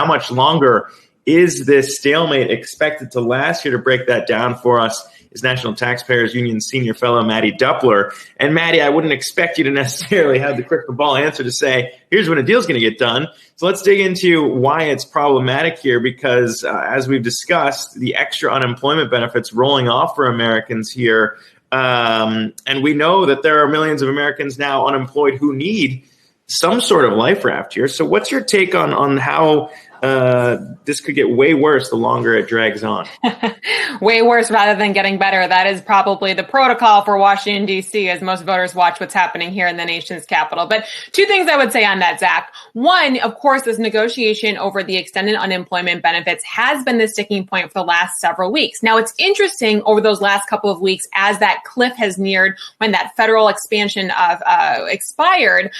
how much longer is this stalemate expected to last? Here to break that down for us is National Taxpayers Union senior fellow Mattie Duppler. And Mattie, I wouldn't expect you to necessarily have the crystal ball answer to say, here's when a deal's going to get done. So let's dig into why it's problematic here, because as we've discussed, the extra unemployment benefits rolling off for Americans here. And we know that there are millions of Americans now unemployed who need some sort of life raft here. So what's your take on how this could get way worse the longer it drags on? Way worse rather than getting better. That is probably the protocol for Washington, D.C., as most voters watch what's happening here in the nation's capital. But two things I would say on that, Zach. One, of course, this negotiation over the extended unemployment benefits has been the sticking point for the last several weeks. Now, it's interesting over those last couple of weeks as that cliff has neared when that federal expansion expired,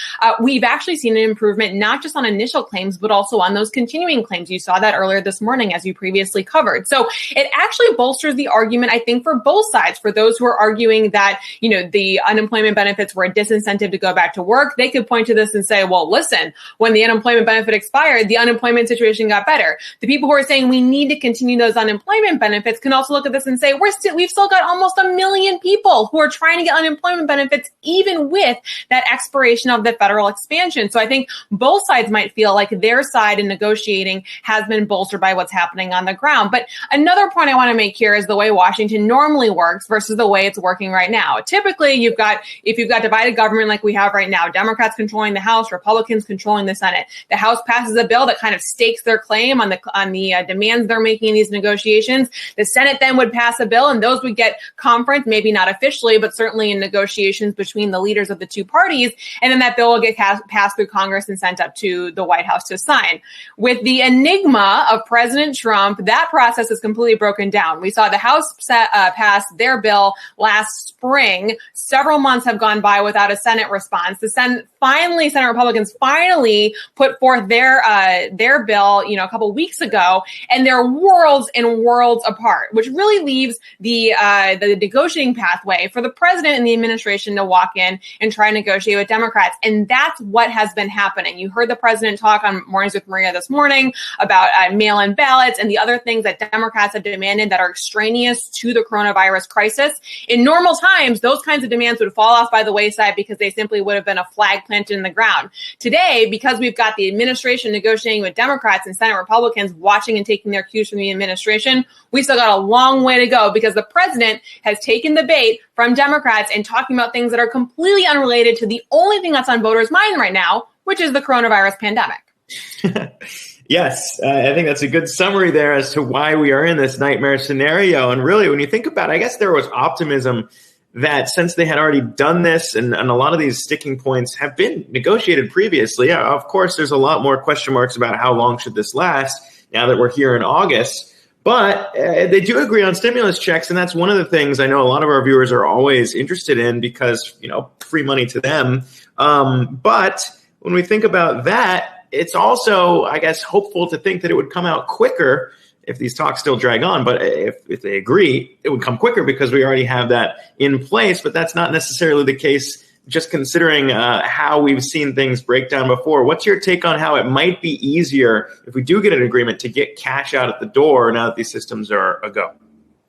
we've actually seen an improvement not just on initial claims, but also on those continuing claims. You saw that earlier this morning, as you previously covered. So it actually bolsters the argument, I think, for both sides. For those who are arguing that, the unemployment benefits were a disincentive to go back to work, they could point to this and say, well, listen, when the unemployment benefit expired, the unemployment situation got better. The people who are saying we need to continue those unemployment benefits can also look at this and say, we've still got almost 1 million people who are trying to get unemployment benefits, even with that expiration of the federal expansion. So I think both sides might feel like their side in negotiating has been bolstered by what's happening on the ground. But another point I want to make here is the way Washington normally works versus the way it's working right now. Typically, if you've got divided government like we have right now, Democrats controlling the House, Republicans controlling the Senate. The House passes a bill that kind of stakes their claim on the demands they're making in these negotiations. The Senate then would pass a bill, and those would get conferenced, maybe not officially, but certainly in negotiations between the leaders of the two parties. And then that bill will get passed through Congress and sent up to the White House to sign. With the enigma of President Trump, that process is completely broken down. We saw the House pass their bill last spring. Several months have gone by without a Senate response. Senate Republicans finally put forth their bill, a couple weeks ago, and they're worlds and worlds apart, which really leaves the negotiating pathway for the president and the administration to walk in and try and negotiate with Democrats. And that's what has been happening. You heard the president talk on Mornings with Maria this morning about mail-in ballots and the other things that Democrats have demanded that are extraneous to the coronavirus crisis. In normal times, those kinds of demands would fall off by the wayside because they simply would have been a flag planted in the ground. Today, because we've got the administration negotiating with Democrats and Senate Republicans watching and taking their cues from the administration, we still got a long way to go because the president has taken the bait from Democrats and talking about things that are completely unrelated to the only thing that's on voters' mind right now, which is the coronavirus pandemic. Yes, I think that's a good summary there as to why we are in this nightmare scenario. And really, when you think about it, I guess there was optimism that since they had already done this and a lot of these sticking points have been negotiated previously, of course, there's a lot more question marks about how long should this last now that we're here in August. But they do agree on stimulus checks. And that's one of the things I know a lot of our viewers are always interested in because, free money to them. But when we think about that, it's also, I guess, hopeful to think that it would come out quicker if these talks still drag on. But if they agree, it would come quicker because we already have that in place. But that's not necessarily the case, just considering how we've seen things break down before. What's your take on how it might be easier if we do get an agreement to get cash out at the door now that these systems are a go?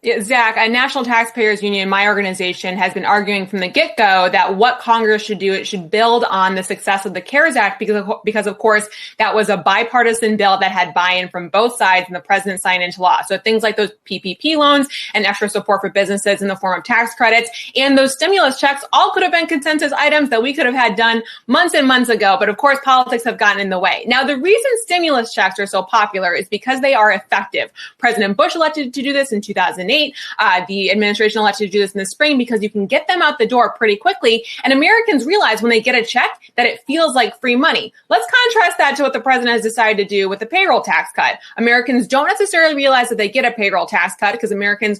Yeah, Zach, National Taxpayers Union, my organization, has been arguing from the get-go that what Congress should do, it should build on the success of the CARES Act because of course, that was a bipartisan bill that had buy-in from both sides and the president signed into law. So things like those PPP loans and extra support for businesses in the form of tax credits and those stimulus checks all could have been consensus items that we could have had done months and months ago. But of course, politics have gotten in the way. Now, the reason stimulus checks are so popular is because they are effective. President Bush elected to do this in 2008. The administration elected to do this in the spring because you can get them out the door pretty quickly. And Americans realize when they get a check that it feels like free money. Let's contrast that to what the president has decided to do with the payroll tax cut. Americans don't necessarily realize that they get a payroll tax cut because Americans,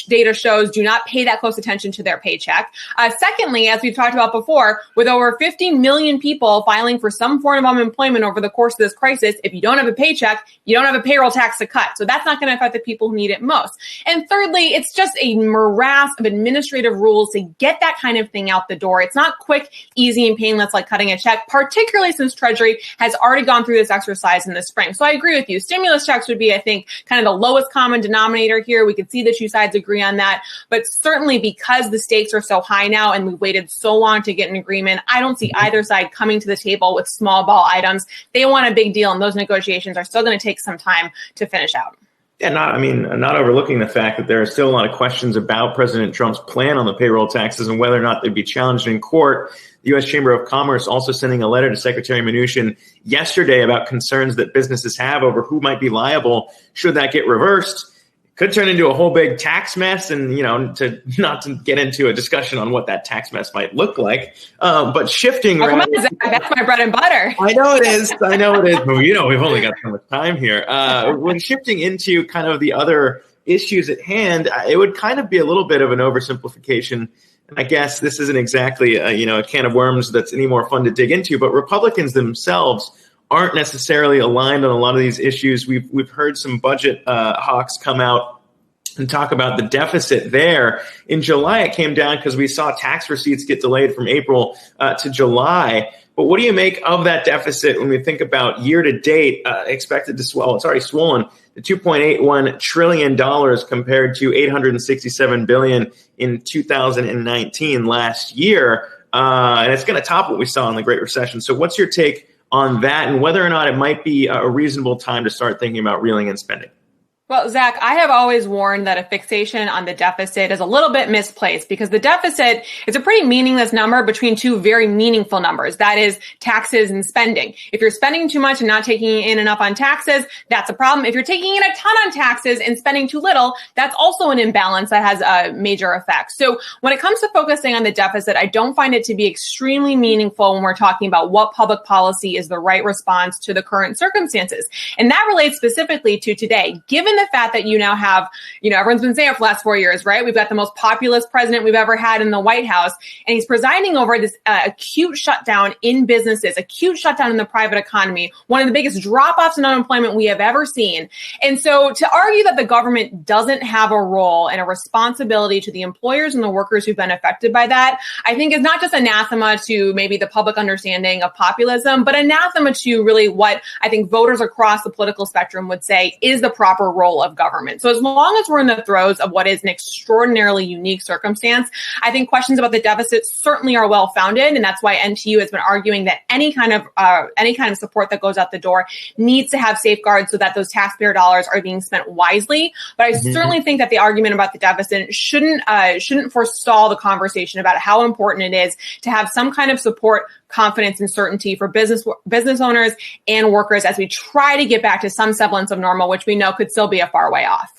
data shows, do not pay that close attention to their paycheck. Secondly, as we've talked about before, with over 50 million people filing for some form of unemployment over the course of this crisis, if you don't have a paycheck, you don't have a payroll tax to cut. So that's not going to affect the people who need it most. And then thirdly, it's just a morass of administrative rules to get that kind of thing out the door. It's not quick, easy, and painless like cutting a check, particularly since Treasury has already gone through this exercise in the spring. So I agree with you. Stimulus checks would be, I think, kind of the lowest common denominator here. We could see the two sides agree on that. But certainly because the stakes are so high now and we've waited so long to get an agreement, I don't see either side coming to the table with small ball items. They want a big deal, and those negotiations are still going to take some time to finish out. Yeah, not overlooking the fact that there are still a lot of questions about President Trump's plan on the payroll taxes and whether or not they'd be challenged in court. The U.S. Chamber of Commerce also sending a letter to Secretary Mnuchin yesterday about concerns that businesses have over who might be liable should that get reversed. Could turn into a whole big tax mess, and not to get into a discussion on what that tax mess might look like, but shifting. Come on, Zach, that's my bread and butter. I know it is. But we've only got so much time here. When shifting into kind of the other issues at hand, it would kind of be a little bit of an oversimplification. And I guess this isn't exactly a can of worms that's any more fun to dig into. But Republicans themselves aren't necessarily aligned on a lot of these issues. We've heard some budget hawks come out and talk about the deficit there. In July, it came down because we saw tax receipts get delayed from April to July. But what do you make of that deficit when we think about year to date expected to swell? It's already swollen to $2.81 trillion compared to $867 billion in 2019 last year. And it's going to top what we saw in the Great Recession. So what's your take on that, and whether or not it might be a reasonable time to start thinking about reeling in spending? Well, Zach, I have always warned that a fixation on the deficit is a little bit misplaced because the deficit is a pretty meaningless number between two very meaningful numbers. That is taxes and spending. If you're spending too much and not taking in enough on taxes, that's a problem. If you're taking in a ton on taxes and spending too little, that's also an imbalance that has a major effect. So when it comes to focusing on the deficit, I don't find it to be extremely meaningful when we're talking about what public policy is the right response to the current circumstances. And that relates specifically to today. Given the fact that you now have, everyone's been saying it for the last 4 years, right? We've got the most populist president we've ever had in the White House, and he's presiding over this acute shutdown in businesses, acute shutdown in the private economy, one of the biggest drop-offs in unemployment we have ever seen. And so to argue that the government doesn't have a role and a responsibility to the employers and the workers who've been affected by that, I think is not just anathema to maybe the public understanding of populism, but anathema to really what I think voters across the political spectrum would say is the proper role of government. So as long as we're in the throes of what is an extraordinarily unique circumstance, I think questions about the deficit certainly are well-founded, and that's why NTU has been arguing that any kind of support that goes out the door needs to have safeguards so that those taxpayer dollars are being spent wisely. But I certainly think that the argument about the deficit shouldn't forestall the conversation about how important it is to have some kind of support, confidence, and certainty for business owners and workers as we try to get back to some semblance of normal, which we know could still be a far way off.